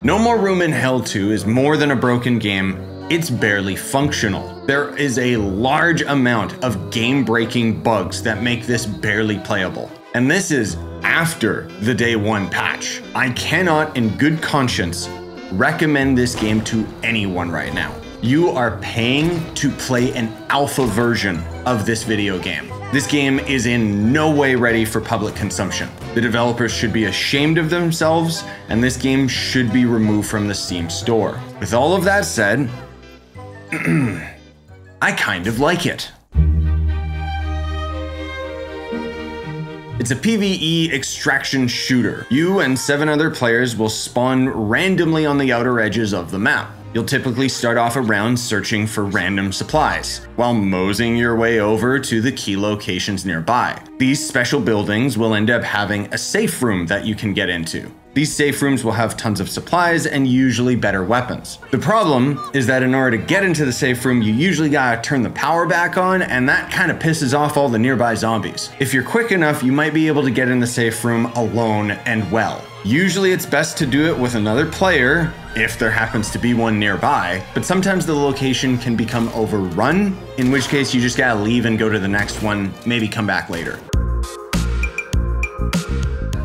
No More Room in Hell 2 is more than a broken game, it's barely functional. There is a large amount of game-breaking bugs that make this barely playable. And this is after the day one patch. I cannot, in good conscience, recommend this game to anyone right now. You are paying to play an alpha version of this video game. This game is in no way ready for public consumption. The developers should be ashamed of themselves, and this game should be removed from the Steam store. With all of that said, I kind of like it. It's a PvE extraction shooter. You and 7 other players will spawn randomly on the outer edges of the map. You'll typically start off a round searching for random supplies, while moseying your way over to the key locations nearby. These special buildings will end up having a safe room that you can get into. These safe rooms will have tons of supplies and usually better weapons. The problem is that in order to get into the safe room, you usually gotta turn the power back on, and that kind of pisses off all the nearby zombies. If you're quick enough, you might be able to get in the safe room alone and well. Usually it's best to do it with another player, if there happens to be one nearby, but sometimes the location can become overrun, in which case you just gotta leave and go to the next one, maybe come back later.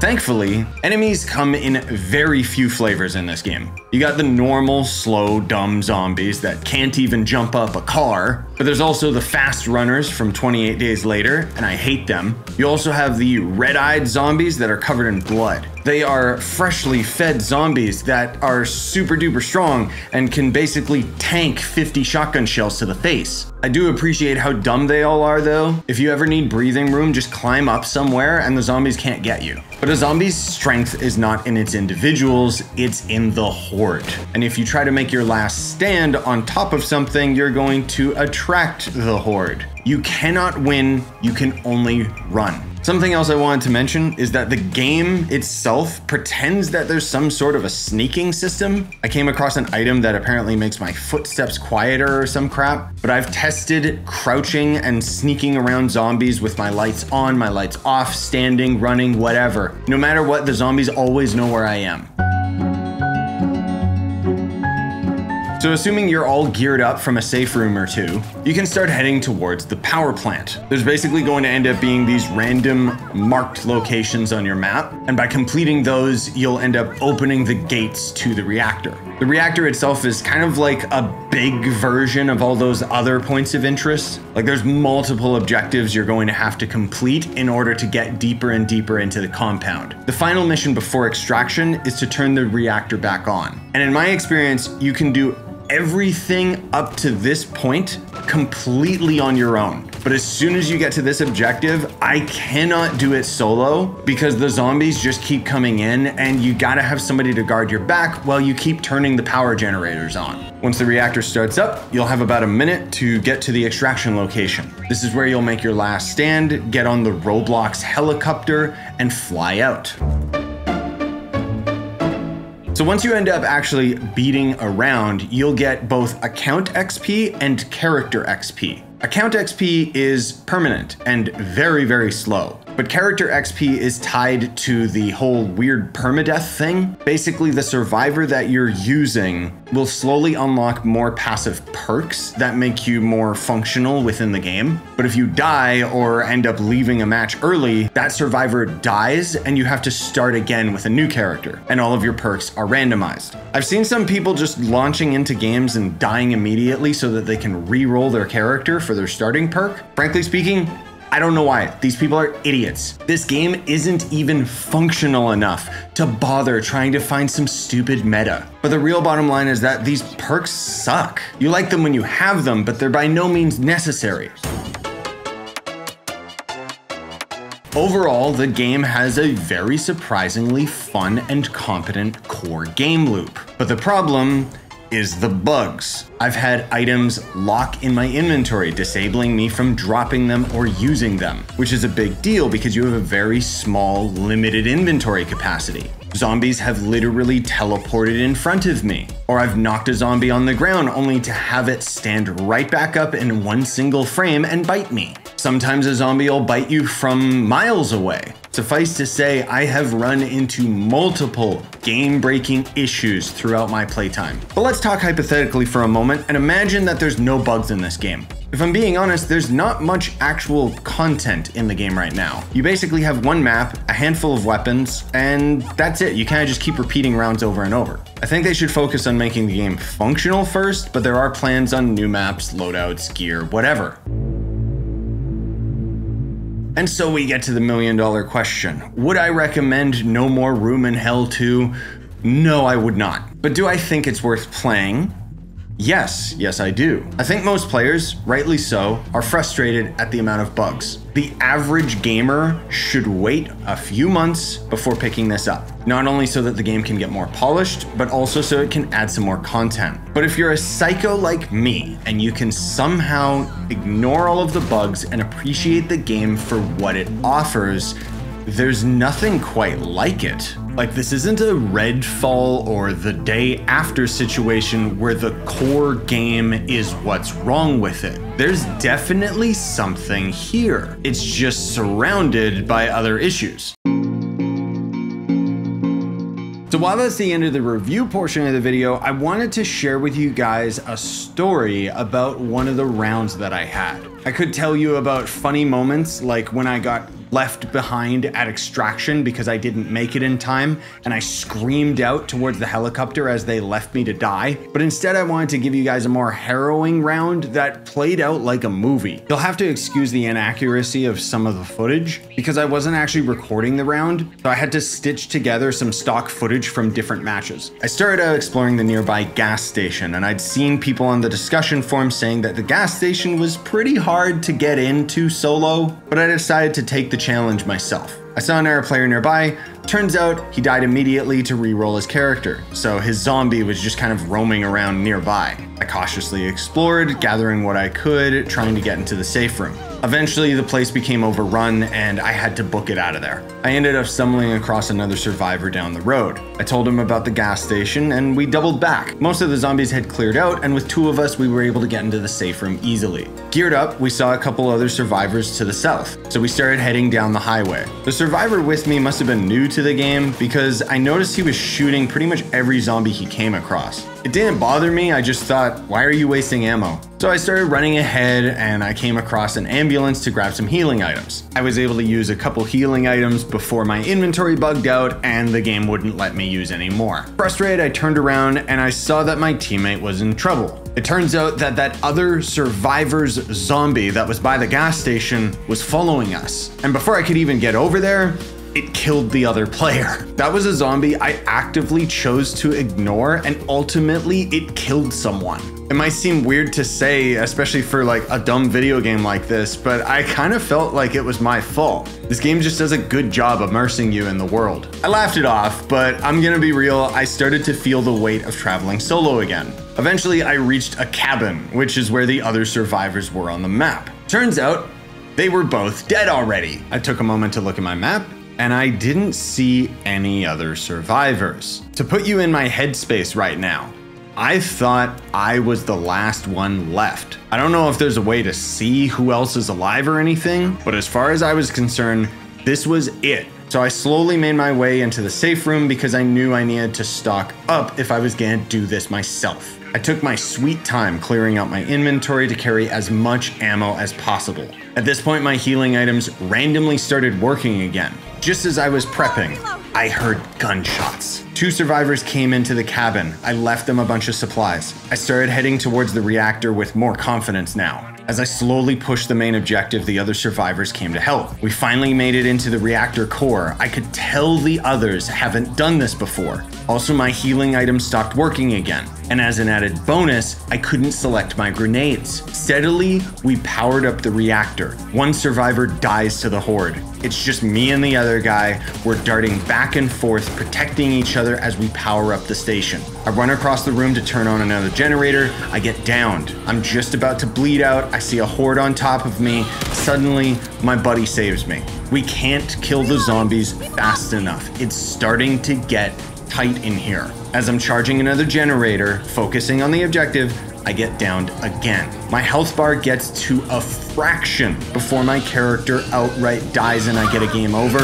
Thankfully, enemies come in very few flavors in this game. You got the normal, slow, dumb zombies that can't even jump up a car, but there's also the fast runners from 28 Days Later, and I hate them. You also have the red-eyed zombies that are covered in blood. They are freshly fed zombies that are super duper strong and can basically tank 50 shotgun shells to the face. I do appreciate how dumb they all are though. If you ever need breathing room, just climb up somewhere and the zombies can't get you. But a zombie's strength is not in its individuals, it's in the horde. And if you try to make your last stand on top of something, you're going to attract the horde. You cannot win, you can only run. Something else I wanted to mention is that the game itself pretends that there's some sort of a sneaking system. I came across an item that apparently makes my footsteps quieter or some crap, but I've tested crouching and sneaking around zombies with my lights on, my lights off, standing, running, whatever. No matter what, the zombies always know where I am. So assuming you're all geared up from a safe room or two, you can start heading towards the power plant. There's basically going to end up being these random marked locations on your map, and by completing those, you'll end up opening the gates to the reactor. The reactor itself is kind of like a big version of all those other points of interest. Like there's multiple objectives you're going to have to complete in order to get deeper and deeper into the compound. The final mission before extraction is to turn the reactor back on. And in my experience, you can do everything up to this point completely on your own. But as soon as you get to this objective, I cannot do it solo because the zombies just keep coming in and you gotta have somebody to guard your back while you keep turning the power generators on. Once the reactor starts up, you'll have about a minute to get to the extraction location. This is where you'll make your last stand, get on the Roblox helicopter, and fly out. So once you end up actually beating around, you'll get both account XP and character XP. Account XP is permanent and very, very slow, but character XP is tied to the whole weird permadeath thing. Basically, the survivor that you're using will slowly unlock more passive perks that make you more functional within the game. But if you die or end up leaving a match early, that survivor dies and you have to start again with a new character, and all of your perks are randomized. I've seen some people just launching into games and dying immediately so that they can re-roll their character for their starting perk. Frankly speaking, I don't know why. These people are idiots. This game isn't even functional enough to bother trying to find some stupid meta. But the real bottom line is that these perks suck. You like them when you have them, but they're by no means necessary. Overall, the game has a very surprisingly fun and competent core game loop. But the problem is the bugs. I've had items lock in my inventory, disabling me from dropping them or using them, which is a big deal because you have a very small, limited inventory capacity. Zombies have literally teleported in front of me, or I've knocked a zombie on the ground only to have it stand right back up in one single frame and bite me. Sometimes a zombie will bite you from miles away. Suffice to say, I have run into multiple game-breaking issues throughout my playtime. But let's talk hypothetically for a moment and imagine that there's no bugs in this game. If I'm being honest, there's not much actual content in the game right now. You basically have one map, a handful of weapons, and that's it. You kind of just keep repeating rounds over and over. I think they should focus on making the game functional first, but there are plans on new maps, loadouts, gear, whatever. And so we get to the million-dollar question. Would I recommend No More Room in Hell 2? No, I would not. But do I think it's worth playing? Yes, I do. I think most players, rightly so, are frustrated at the amount of bugs. The average gamer should wait a few months before picking this up. Not only so that the game can get more polished, but also so it can add some more content. But if you're a psycho like me, and you can somehow ignore all of the bugs and appreciate the game for what it offers, there's nothing quite like it. Like, this isn't a Redfall or The Day After situation where the core game is what's wrong with it. There's definitely something here. It's just surrounded by other issues. So while that's the end of the review portion of the video, I wanted to share with you guys a story about one of the rounds that I had. I could tell you about funny moments, like when I got left behind at extraction because I didn't make it in time, and I screamed out towards the helicopter as they left me to die. But instead, I wanted to give you guys a more harrowing round that played out like a movie. You'll have to excuse the inaccuracy of some of the footage because I wasn't actually recording the round, so I had to stitch together some stock footage from different matches. I started out exploring the nearby gas station, and I'd seen people on the discussion forum saying that the gas station was pretty hard to get into solo, but I decided to take the challenge myself. I saw another player nearby. Turns out he died immediately to re-roll his character, so his zombie was just kind of roaming around nearby. I cautiously explored, gathering what I could, trying to get into the safe room. Eventually, the place became overrun and I had to book it out of there. I ended up stumbling across another survivor down the road. I told him about the gas station and we doubled back. Most of the zombies had cleared out, and with two of us, we were able to get into the safe room easily. Geared up, we saw a couple other survivors to the south, so we started heading down the highway. The survivor with me must have been new to the game because I noticed he was shooting pretty much every zombie he came across. It didn't bother me, I just thought, why are you wasting ammo? So I started running ahead and I came across an ambulance to grab some healing items. I was able to use a couple healing items before my inventory bugged out and the game wouldn't let me use any more. Frustrated, I turned around and I saw that my teammate was in trouble. It turns out that that other survivor's zombie that was by the gas station was following us. And before I could even get over there, it killed the other player. That was a zombie I actively chose to ignore, and ultimately it killed someone. It might seem weird to say, especially for like a dumb video game like this, but I kind of felt like it was my fault. This game just does a good job immersing you in the world. I laughed it off, but I'm gonna be real, I started to feel the weight of traveling solo again. Eventually, I reached a cabin, which is where the other survivors were on the map. Turns out, they were both dead already. I took a moment to look at my map, and I didn't see any other survivors. To put you in my headspace right now, I thought I was the last one left. I don't know if there's a way to see who else is alive or anything, but as far as I was concerned, this was it. So I slowly made my way into the safe room because I knew I needed to stock up if I was gonna do this myself. I took my sweet time clearing out my inventory to carry as much ammo as possible. At this point, my healing items randomly started working again. Just as I was prepping, I heard gunshots. Two survivors came into the cabin. I left them a bunch of supplies. I started heading towards the reactor with more confidence now. As I slowly pushed the main objective, the other survivors came to help. We finally made it into the reactor core. I could tell the others haven't done this before. Also, my healing items stopped working again. And as an added bonus, I couldn't select my grenades. Steadily, we powered up the reactor. One survivor dies to the horde. It's just me and the other guy. We're darting back and forth, protecting each other as we power up the station. I run across the room to turn on another generator. I get downed. I'm just about to bleed out. I see a horde on top of me. Suddenly, my buddy saves me. We can't kill the zombies fast enough. It's starting to get tight in here. As I'm charging another generator, focusing on the objective, I get downed again. My health bar gets to a fraction before my character outright dies and I get a game over.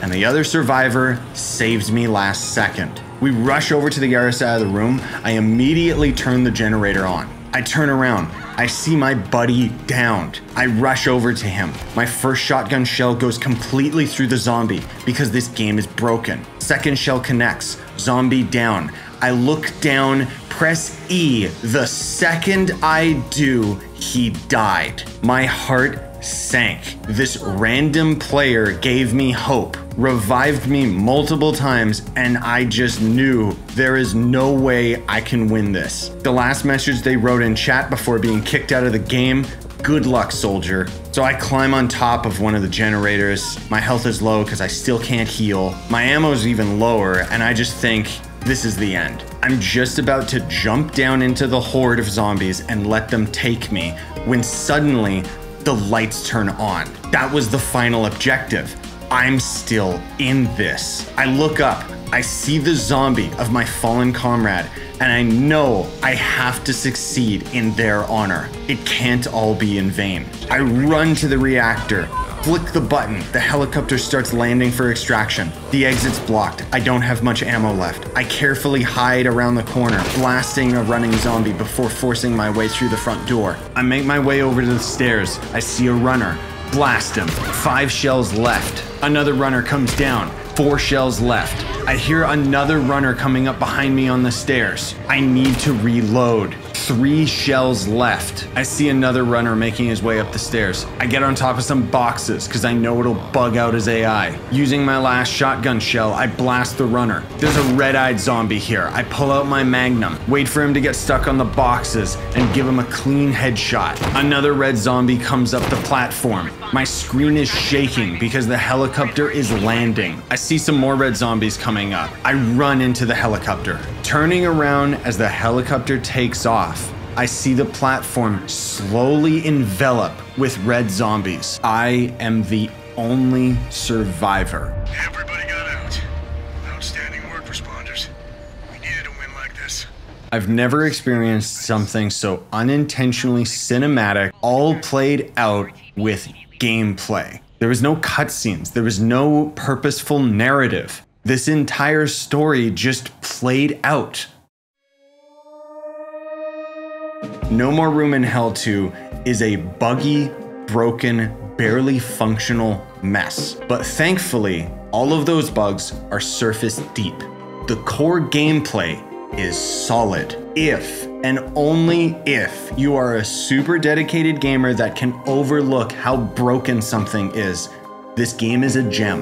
and the other survivor saved me last second. We rush over to the other side of the room. I immediately turn the generator on. I turn around. I see my buddy downed. I rush over to him. My first shotgun shell goes completely through the zombie because this game is broken. Second shell connects. Zombie down. I look down, press E. The second I do, he died. My heart sank. This random player gave me hope, revived me multiple times, and I just knew there is no way I can win this. The last message they wrote in chat before being kicked out of the game: good luck, soldier. So I climb on top of one of the generators. My health is low because I still can't heal. My ammo is even lower, and I just think, this is the end. I'm just about to jump down into the horde of zombies and let them take me when suddenly the lights turn on. That was the final objective. I'm still in this. I look up, I see the zombie of my fallen comrade, and I know I have to succeed in their honor. It can't all be in vain. I run to the reactor, flick the button, the helicopter starts landing for extraction. The exit's blocked. I don't have much ammo left. I carefully hide around the corner, blasting a running zombie before forcing my way through the front door. I make my way over to the stairs. I see a runner. Blast him. 5 shells left. Another runner comes down. 4 shells left. I hear another runner coming up behind me on the stairs. I need to reload. 3 shells left. I see another runner making his way up the stairs. I get on top of some boxes because I know it'll bug out his AI. Using my last shotgun shell, I blast the runner. There's a red-eyed zombie here. I pull out my magnum, wait for him to get stuck on the boxes, and give him a clean headshot. Another red zombie comes up the platform. My screen is shaking because the helicopter is landing. I see some more red zombies coming up. I run into the helicopter. Turning around as the helicopter takes off, I see the platform slowly envelop with red zombies. I am the only survivor. Everybody got out. Outstanding work, responders. We needed a win like this. I've never experienced something so unintentionally cinematic, all played out with gameplay. There was no cutscenes. There was no purposeful narrative. This entire story just played out. No More Room in Hell 2 is a buggy, broken, barely functional mess. But thankfully, all of those bugs are surface deep. The core gameplay is solid. If and only if you are a super dedicated gamer that can overlook how broken something is, this game is a gem.